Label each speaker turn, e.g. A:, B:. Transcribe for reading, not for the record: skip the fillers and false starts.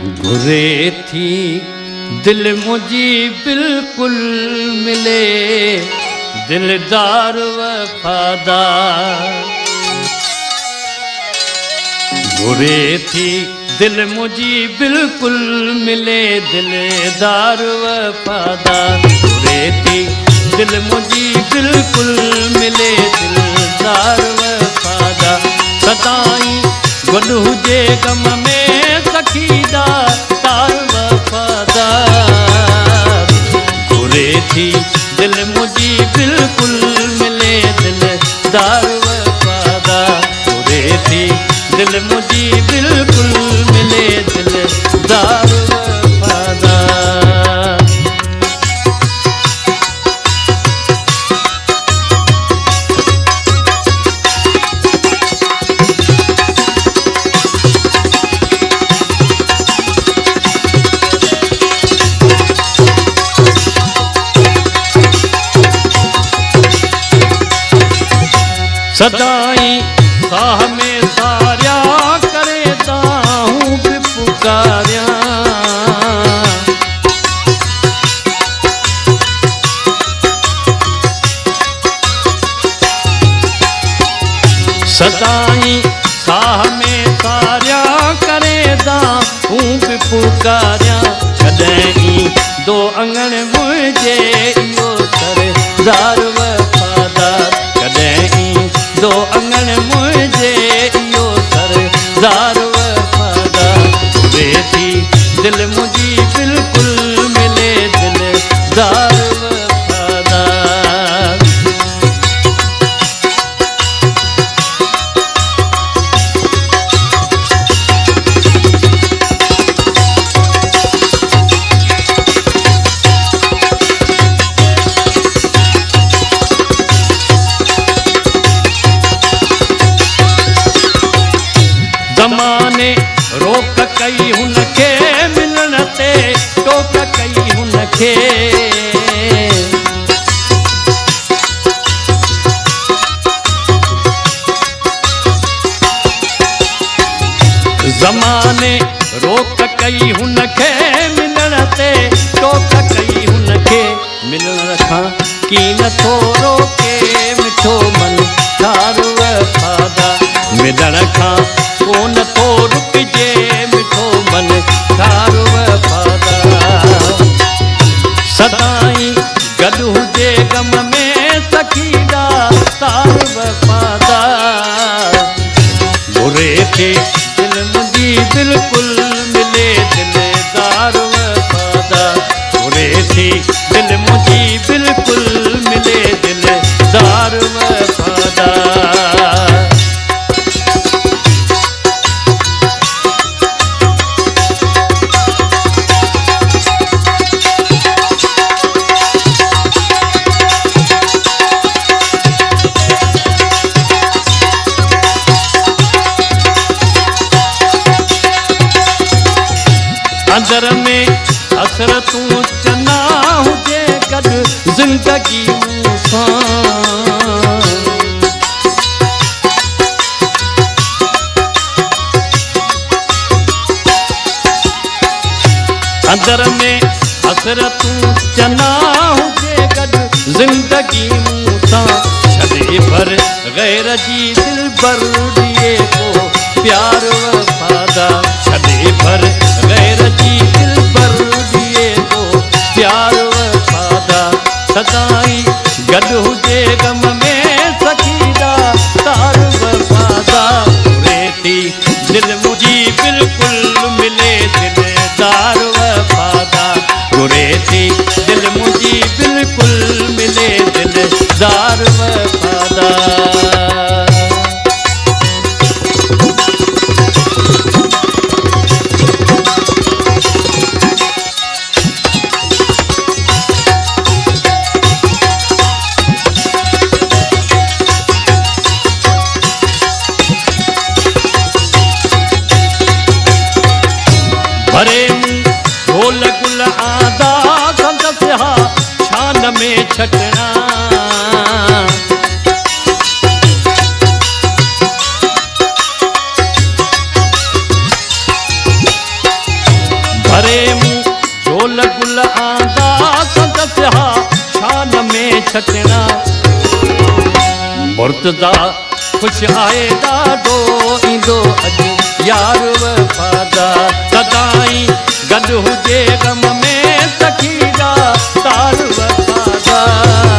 A: घुरे थी दिल मुझी बिल्कुल मिले दिलदार वफादार। घुरे थी दिल मुझी बिल्कुल मिले दिलदार वफादार। घुरे थी दिल मुझी बिल्कुल मिले दिलदार वफादार। सदाई गुल हुजे गम में सखीदा तार वफादार। घुरे थी दिल मुझी बिल्कुल मिले दिलदार वफादार। घुरे थी दिल मुझी बिल्कुल मिले दिलदार वफादार। सदाई साह में सारिया करे ताहूं भी पुकारिया। सदाई साह में सारिया करे ताहूं भी पुकारिया। कदई दो अंगण मुझे इहो सरदार वफादार। कदई दो अंगण मुझे इहो सरदार वफादार। घुरे थी दिल मुझी बिल्कुल मिले दिलदार वफादार। ज़माने रोक कई हुनखे मिलण ते टोक कई हुनखे। ज़माने रोक कई हुनखे मिलण ते टोक कई हुनखे। मिलण खां की नथो रोके मिठो मन तार वफादार। मिलण खां कोन थो रुकजे मिठो मन तार वफादार। सदाई गॾु हुजे गम में सखीदा तार वफादार। घुरे थी दिल मुझी बिल्कुल मिले दिलदार वफादार। घुरे थी दिल मुझी बिल्कुल मिले दिलदार वफादार। अंदर में हसरतूं चना हुजे गॾु ज़िंदगी मूंसां। अंदर में हसरतूं चना हुजे गॾु ज़िंदगी मूंसां। छॾे पर गैर जी दिल बर दिए को प्यार वफादार। छॾे पर गैर जी दिल बर दिए को प्यार वफादार। सदाई गॾु हुजे गम में सखीदा तार वफादार। घुरे थी दिल मुझी बिल्कुल मिले दिलदार वफादार। घुरे थी दिल मुझी बिल्कुल मिले दिलदार वफादार। भरे ढोल गुल आदा संदसि हा शान में छटना। मुर्तज़ा ख़ुशि आहे ॾाढो ईंदो अॼु यार वफ़ादार सदाईं गॾु हुजे ग़म में सखी जा तार वफ़ादार